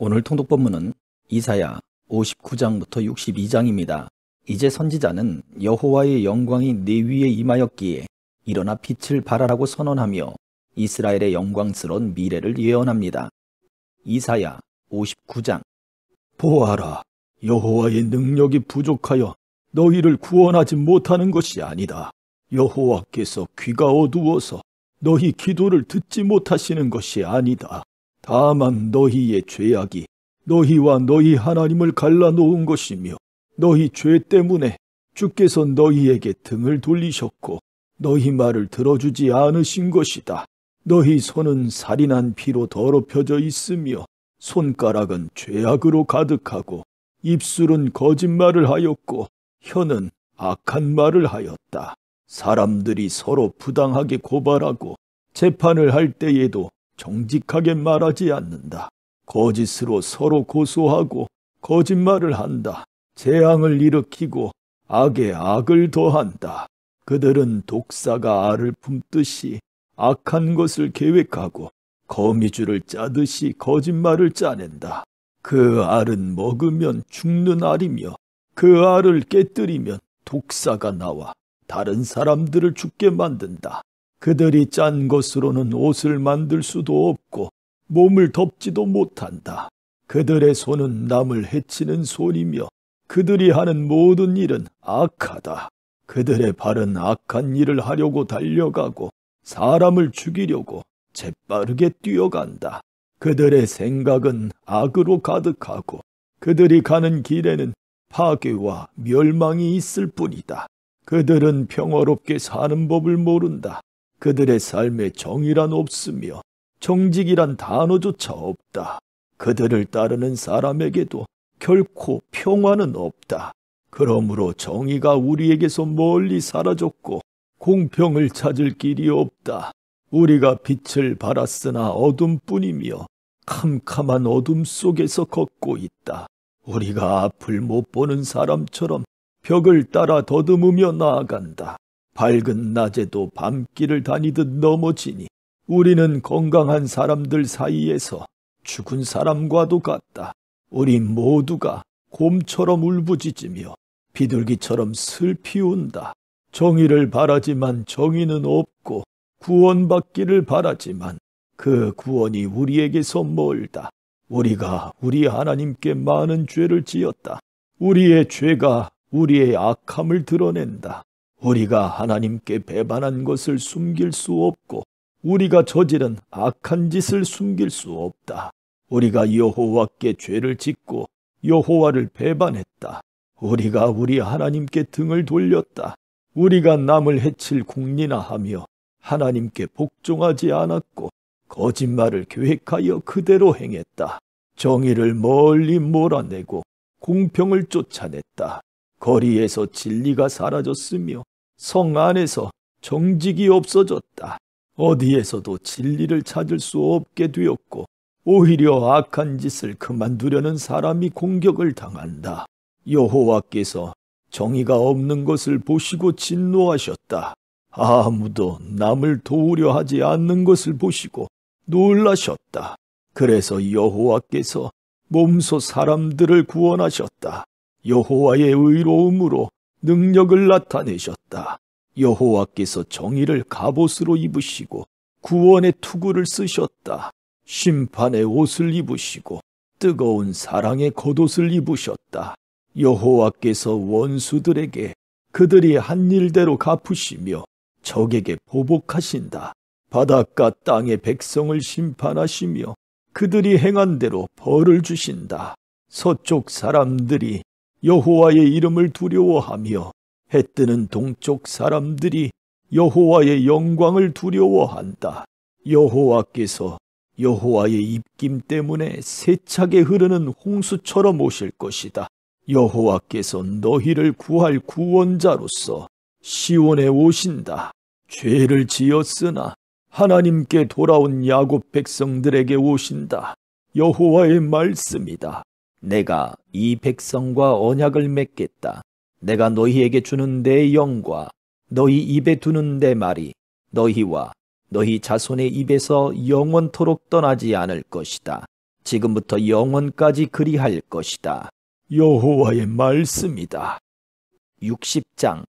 오늘 통독본문은 이사야 59장부터 62장입니다. 이제 선지자는 여호와의 영광이 내 위에 임하였기에 일어나 빛을 발하라고 선언하며 이스라엘의 영광스러운 미래를 예언합니다. 이사야 59장. 보아라, 여호와의 능력이 부족하여 너희를 구원하지 못하는 것이 아니다. 여호와께서 귀가 어두워서 너희 기도를 듣지 못하시는 것이 아니다. 다만 너희의 죄악이 너희와 너희 하나님을 갈라놓은 것이며 너희 죄 때문에 주께서 너희에게 등을 돌리셨고 너희 말을 들어주지 않으신 것이다. 너희 손은 살인한 피로 더럽혀져 있으며 손가락은 죄악으로 가득하고 입술은 거짓말을 하였고 혀는 악한 말을 하였다. 사람들이 서로 부당하게 고발하고 재판을 할 때에도 정직하게 말하지 않는다. 거짓으로 서로 고소하고 거짓말을 한다. 재앙을 일으키고 악에 악을 더한다. 그들은 독사가 알을 품듯이 악한 것을 계획하고 거미줄을 짜듯이 거짓말을 짜낸다. 그 알은 먹으면 죽는 알이며 그 알을 깨뜨리면 독사가 나와 다른 사람들을 죽게 만든다. 그들이 짠 것으로는 옷을 만들 수도 없고 몸을 덮지도 못한다. 그들의 손은 남을 해치는 손이며 그들이 하는 모든 일은 악하다. 그들의 발은 악한 일을 하려고 달려가고 사람을 죽이려고 재빠르게 뛰어간다. 그들의 생각은 악으로 가득하고 그들이 가는 길에는 파괴와 멸망이 있을 뿐이다. 그들은 평화롭게 사는 법을 모른다. 그들의 삶에 정의란 없으며 정직이란 단어조차 없다. 그들을 따르는 사람에게도 결코 평화는 없다. 그러므로 정의가 우리에게서 멀리 사라졌고 공평을 찾을 길이 없다. 우리가 빛을 발았으나 어둠뿐이며 캄캄한 어둠 속에서 걷고 있다. 우리가 앞을 못 보는 사람처럼 벽을 따라 더듬으며 나아간다. 밝은 낮에도 밤길을 다니듯 넘어지니 우리는 건강한 사람들 사이에서 죽은 사람과도 같다. 우리 모두가 곰처럼 울부짖으며 비둘기처럼 슬피 운다. 정의를 바라지만 정의는 없고 구원받기를 바라지만 그 구원이 우리에게서 멀다. 우리가 우리 하나님께 많은 죄를 지었다. 우리의 죄가 우리의 악함을 드러낸다. 우리가 하나님께 배반한 것을 숨길 수 없고 우리가 저지른 악한 짓을 숨길 수 없다. 우리가 여호와께 죄를 짓고 여호와를 배반했다. 우리가 우리 하나님께 등을 돌렸다. 우리가 남을 해칠 궁리나 하며 하나님께 복종하지 않았고 거짓말을 계획하여 그대로 행했다. 정의를 멀리 몰아내고 공평을 쫓아냈다. 거리에서 진리가 사라졌으며 성 안에서 정직이 없어졌다. 어디에서도 진리를 찾을 수 없게 되었고 오히려 악한 짓을 그만두려는 사람이 공격을 당한다. 여호와께서 정의가 없는 것을 보시고 진노하셨다. 아무도 남을 도우려 하지 않는 것을 보시고 놀라셨다. 그래서 여호와께서 몸소 사람들을 구원하셨다. 여호와의 의로움으로 능력을 나타내셨다. 여호와께서 정의를 갑옷으로 입으시고 구원의 투구를 쓰셨다. 심판의 옷을 입으시고 뜨거운 사랑의 겉옷을 입으셨다. 여호와께서 원수들에게 그들이 한 일대로 갚으시며 적에게 보복하신다. 바닷가 땅의 백성을 심판하시며 그들이 행한 대로 벌을 주신다. 서쪽 사람들이 여호와의 이름을 두려워하며 해 뜨는 동쪽 사람들이 여호와의 영광을 두려워한다. 여호와께서 여호와의 입김 때문에 세차게 흐르는 홍수처럼 오실 것이다. 여호와께서 너희를 구할 구원자로서 시온에 오신다. 죄를 지었으나 하나님께 돌아온 야곱 백성들에게 오신다. 여호와의 말씀이다. 내가 이 백성과 언약을 맺겠다. 내가 너희에게 주는 내 영과 너희 입에 두는 내 말이 너희와 너희 자손의 입에서 영원토록 떠나지 않을 것이다. 지금부터 영원까지 그리할 것이다. 여호와의 말씀이다. 60장.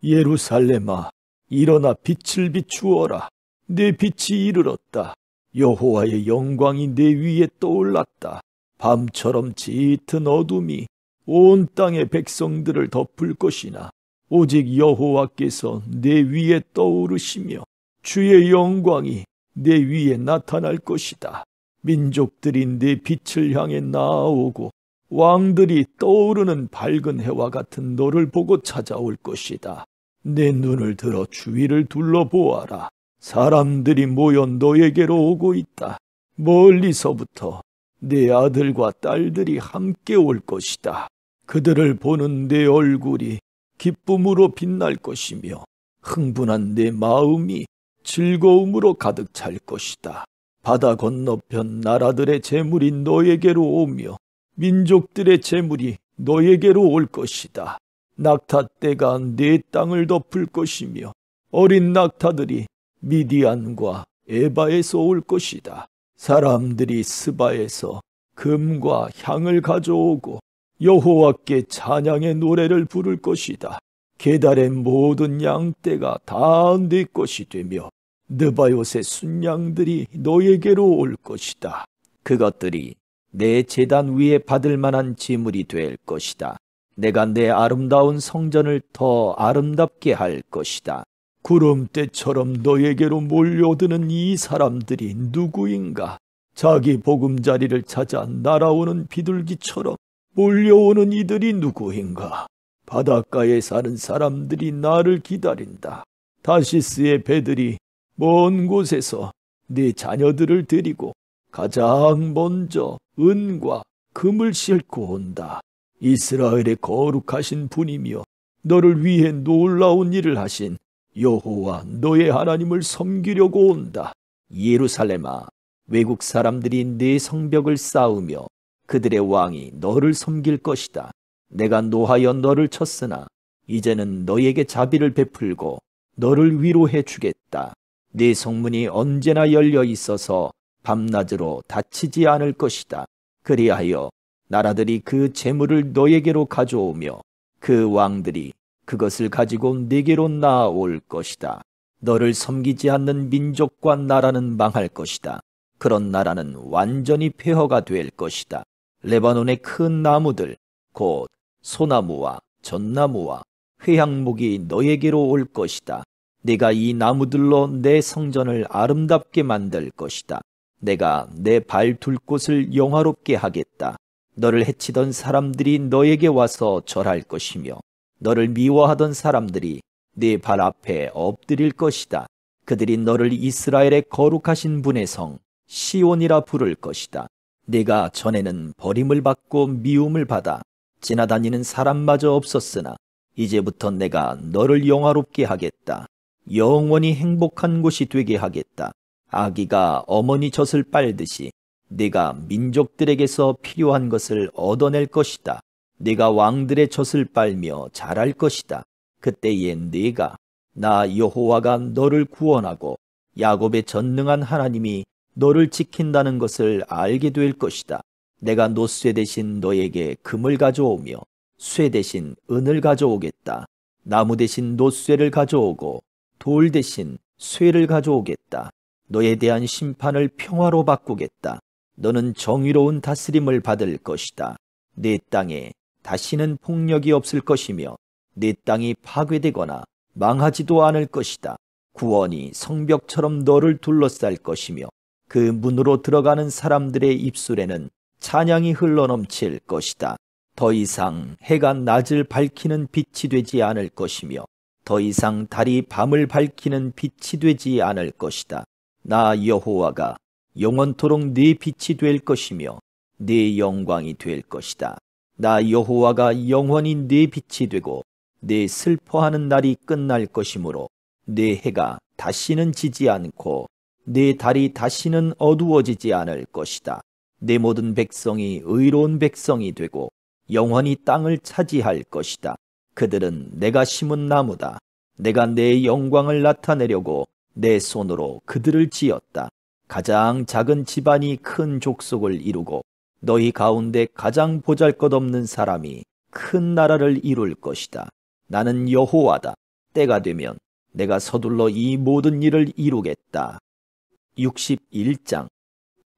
예루살렘아, 일어나 빛을 비추어라. 내 빛이 이르렀다. 여호와의 영광이 내 위에 떠올랐다. 밤처럼 짙은 어둠이 온 땅의 백성들을 덮을 것이나 오직 여호와께서 내 위에 떠오르시며 주의 영광이 내 위에 나타날 것이다. 민족들이 내 빛을 향해 나아오고 왕들이 떠오르는 밝은 해와 같은 너를 보고 찾아올 것이다. 내 눈을 들어 주위를 둘러보아라. 사람들이 모여 너에게로 오고 있다. 멀리서부터 내 아들과 딸들이 함께 올 것이다. 그들을 보는 내 얼굴이 기쁨으로 빛날 것이며 흥분한 내 마음이 즐거움으로 가득 찰 것이다. 바다 건너편 나라들의 재물이 너에게로 오며 민족들의 재물이 너에게로 올 것이다. 낙타떼가 내 땅을 덮을 것이며 어린 낙타들이 미디안과 에바에서 올 것이다. 사람들이 스바에서 금과 향을 가져오고 여호와께 찬양의 노래를 부를 것이다. 게달의 모든 양떼가 다 내 것이 되며 느바요의 순양들이 너에게로 올 것이다. 그것들이 내 제단 위에 받을 만한 제물이 될 것이다. 내가 내 아름다운 성전을 더 아름답게 할 것이다. 구름대처럼 너에게로 몰려드는 이 사람들이 누구인가? 자기 보금자리를 찾아 날아오는 비둘기처럼 몰려오는 이들이 누구인가? 바닷가에 사는 사람들이 나를 기다린다. 다시스의 배들이 먼 곳에서 네 자녀들을 데리고 가장 먼저 은과 금을 싣고 온다. 이스라엘의 거룩하신 분이며 너를 위해 놀라운 일을 하신 여호와 너의 하나님을 섬기려고 온다. 예루살렘아, 외국 사람들이 네 성벽을 쌓으며 그들의 왕이 너를 섬길 것이다. 내가 노하여 너를 쳤으나 이제는 너에게 자비를 베풀고 너를 위로해 주겠다. 네 성문이 언제나 열려 있어서 밤낮으로 닫히지 않을 것이다. 그리하여 나라들이 그 재물을 너에게로 가져오며 그 왕들이 그것을 가지고 네게로 나아올 것이다. 너를 섬기지 않는 민족과 나라는 망할 것이다. 그런 나라는 완전히 폐허가 될 것이다. 레바논의 큰 나무들, 곧 소나무와 전나무와 회향목이 너에게로 올 것이다. 네가 이 나무들로 내 성전을 아름답게 만들 것이다. 내가 내 발 둘 곳을 영화롭게 하겠다. 너를 해치던 사람들이 너에게 와서 절할 것이며 너를 미워하던 사람들이 네 발 앞에 엎드릴 것이다. 그들이 너를 이스라엘의 거룩하신 분의 성 시온이라 부를 것이다. 네가 전에는 버림을 받고 미움을 받아 지나다니는 사람마저 없었으나 이제부터 내가 너를 영화롭게 하겠다. 영원히 행복한 곳이 되게 하겠다. 아기가 어머니 젖을 빨듯이 네가 민족들에게서 필요한 것을 얻어낼 것이다. 네가 왕들의 젖을 빨며 자랄 것이다. 그때에 네가 나 여호와가 너를 구원하고 야곱의 전능한 하나님이 너를 지킨다는 것을 알게 될 것이다. 내가 노쇠 대신 너에게 금을 가져오며 쇠 대신 은을 가져오겠다. 나무 대신 노쇠를 가져오고 돌 대신 쇠를 가져오겠다. 너에 대한 심판을 평화로 바꾸겠다. 너는 정의로운 다스림을 받을 것이다. 네 땅에 다시는 폭력이 없을 것이며 네 땅이 파괴되거나 망하지도 않을 것이다. 구원이 성벽처럼 너를 둘러쌀 것이며 그 문으로 들어가는 사람들의 입술에는 찬양이 흘러넘칠 것이다. 더 이상 해가 낮을 밝히는 빛이 되지 않을 것이며 더 이상 달이 밤을 밝히는 빛이 되지 않을 것이다. 나 여호와가 영원토록 네 빛이 될 것이며 네 영광이 될 것이다. 나 여호와가 영원히 네 빛이 되고 네 슬퍼하는 날이 끝날 것이므로 네 해가 다시는 지지 않고 네 달이 다시는 어두워지지 않을 것이다. 내 모든 백성이 의로운 백성이 되고 영원히 땅을 차지할 것이다. 그들은 내가 심은 나무다. 내가 내 영광을 나타내려고 내 손으로 그들을 지었다. 가장 작은 집안이 큰 족속을 이루고 너희 가운데 가장 보잘것없는 사람이 큰 나라를 이룰 것이다. 나는 여호와다. 때가 되면 내가 서둘러 이 모든 일을 이루겠다. 61장.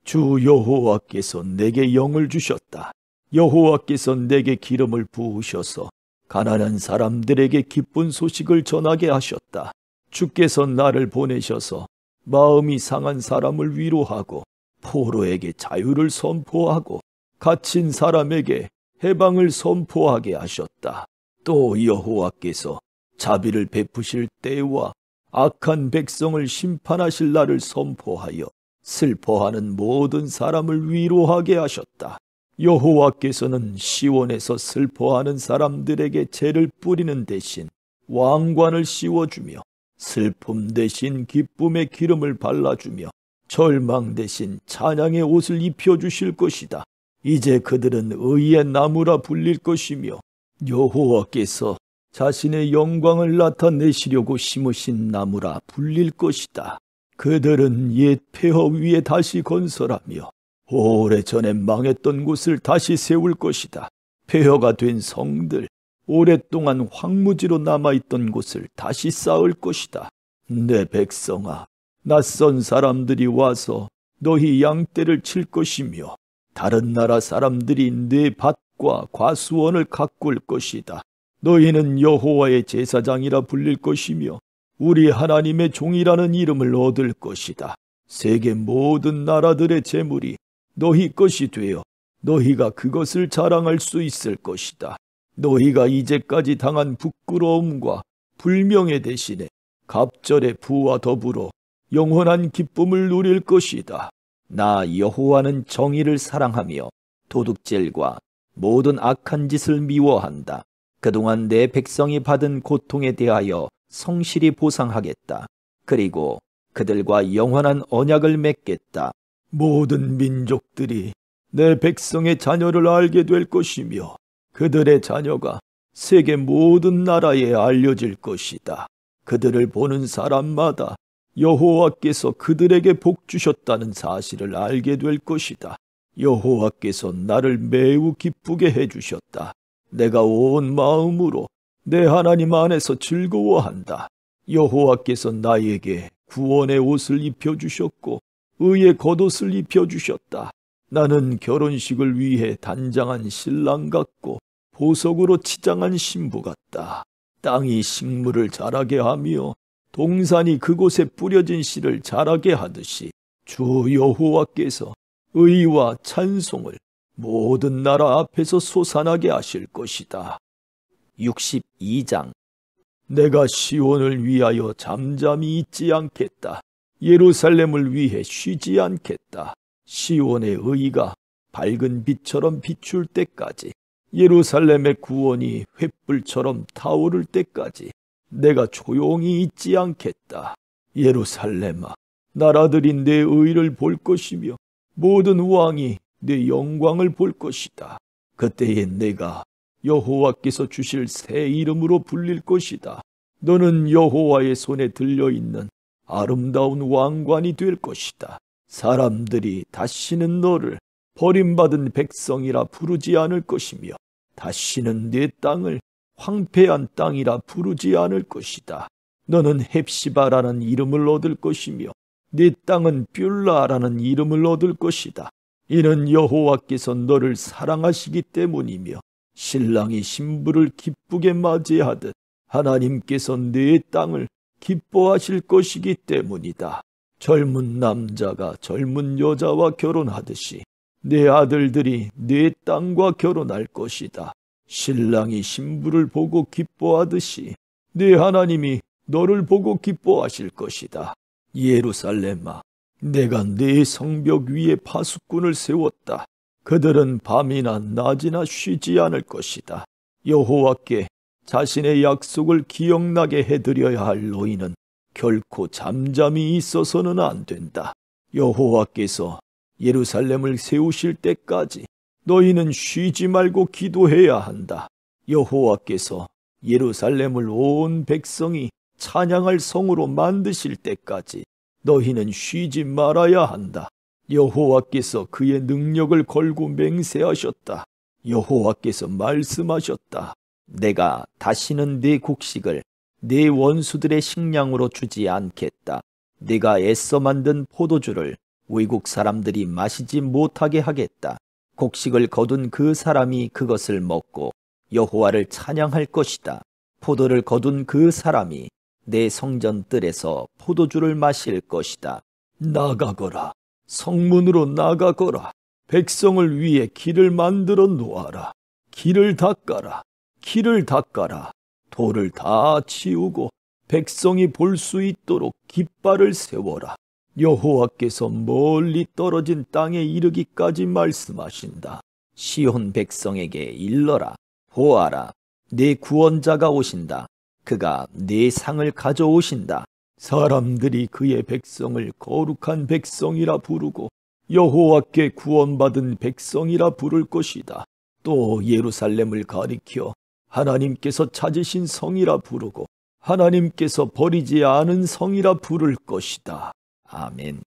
주 여호와께서 내게 영을 주셨다. 여호와께서 내게 기름을 부으셔서 가난한 사람들에게 기쁜 소식을 전하게 하셨다. 주께서 나를 보내셔서 마음이 상한 사람을 위로하고 포로에게 자유를 선포하고 갇힌 사람에게 해방을 선포하게 하셨다. 또 여호와께서 자비를 베푸실 때와 악한 백성을 심판하실 날을 선포하여 슬퍼하는 모든 사람을 위로하게 하셨다. 여호와께서는 시온에서 슬퍼하는 사람들에게 죄를 뿌리는 대신 왕관을 씌워주며 슬픔 대신 기쁨의 기름을 발라주며 절망 대신 찬양의 옷을 입혀주실 것이다. 이제 그들은 의의 나무라 불릴 것이며 여호와께서 자신의 영광을 나타내시려고 심으신 나무라 불릴 것이다. 그들은 옛 폐허 위에 다시 건설하며 오래전에 망했던 곳을 다시 세울 것이다. 폐허가 된 성들, 오랫동안 황무지로 남아있던 곳을 다시 쌓을 것이다. 내 백성아, 낯선 사람들이 와서 너희 양떼를 칠 것이며 다른 나라 사람들이 내 밭과 과수원을 가꿀 것이다. 너희는 여호와의 제사장이라 불릴 것이며 우리 하나님의 종이라는 이름을 얻을 것이다. 세계 모든 나라들의 재물이 너희 것이 되어 너희가 그것을 자랑할 수 있을 것이다. 너희가 이제까지 당한 부끄러움과 불명예 대신에 갑절의 부와 더불어 영원한 기쁨을 누릴 것이다. 나 여호와는 정의를 사랑하며 도둑질과 모든 악한 짓을 미워한다. 그동안 내 백성이 받은 고통에 대하여 성실히 보상하겠다. 그리고 그들과 영원한 언약을 맺겠다. 모든 민족들이 내 백성의 자녀를 알게 될 것이며 그들의 자녀가 세계 모든 나라에 알려질 것이다. 그들을 보는 사람마다 여호와께서 그들에게 복 주셨다는 사실을 알게 될 것이다. 여호와께서 나를 매우 기쁘게 해주셨다. 내가 온 마음으로 내 하나님 안에서 즐거워한다. 여호와께서 나에게 구원의 옷을 입혀주셨고 의의 겉옷을 입혀주셨다. 나는 결혼식을 위해 단장한 신랑 같고 보석으로 치장한 신부 같다. 땅이 식물을 자라게 하며 동산이 그곳에 뿌려진 씨를 자라게 하듯이 주 여호와께서 의와 찬송을 모든 나라 앞에서 솟아나게 하실 것이다. 62장. 내가 시온을 위하여 잠잠히 있지 않겠다. 예루살렘을 위해 쉬지 않겠다. 시온의 의가 밝은 빛처럼 비출 때까지, 예루살렘의 구원이 횃불처럼 타오를 때까지 내가 조용히 있지 않겠다. 예루살렘아, 나라들이 내 의를 볼 것이며 모든 왕이 내 영광을 볼 것이다. 그때에 내가 여호와께서 주실 새 이름으로 불릴 것이다. 너는 여호와의 손에 들려있는 아름다운 왕관이 될 것이다. 사람들이 다시는 너를 버림받은 백성이라 부르지 않을 것이며 다시는 네 땅을 황폐한 땅이라 부르지 않을 것이다. 너는 헵시바라는 이름을 얻을 것이며 네 땅은 뷸라라는 이름을 얻을 것이다. 이는 여호와께서 너를 사랑하시기 때문이며 신랑이 신부를 기쁘게 맞이하듯 하나님께서 네 땅을 기뻐하실 것이기 때문이다. 젊은 남자가 젊은 여자와 결혼하듯이 내 아들들이 네 땅과 결혼할 것이다. 신랑이 신부를 보고 기뻐하듯이 네 하나님이 너를 보고 기뻐하실 것이다. 예루살렘아, 내가 네 성벽 위에 파수꾼을 세웠다. 그들은 밤이나 낮이나 쉬지 않을 것이다. 여호와께 자신의 약속을 기억나게 해드려야 할 너희는 결코 잠잠히 있어서는 안 된다. 여호와께서 예루살렘을 세우실 때까지 너희는 쉬지 말고 기도해야 한다. 여호와께서 예루살렘을 온 백성이 찬양할 성으로 만드실 때까지 너희는 쉬지 말아야 한다. 여호와께서 그의 능력을 걸고 맹세하셨다. 여호와께서 말씀하셨다. 내가 다시는 네 곡식을 네 원수들의 식량으로 주지 않겠다. 네가 애써 만든 포도주를 외국 사람들이 마시지 못하게 하겠다. 곡식을 거둔 그 사람이 그것을 먹고 여호와를 찬양할 것이다. 포도를 거둔 그 사람이 내 성전 뜰에서 포도주를 마실 것이다. 나가거라. 성문으로 나가거라. 백성을 위해 길을 만들어 놓아라. 길을 닦아라. 길을 닦아라. 돌을 다 치우고 백성이 볼 수 있도록 깃발을 세워라. 여호와께서 멀리 떨어진 땅에 이르기까지 말씀하신다. 시온 백성에게 일러라. 보아라. 네 구원자가 오신다. 그가 네 상을 가져오신다. 사람들이 그의 백성을 거룩한 백성이라 부르고 여호와께 구원받은 백성이라 부를 것이다. 또 예루살렘을 가리켜 하나님께서 찾으신 성이라 부르고 하나님께서 버리지 않은 성이라 부를 것이다. 아멘.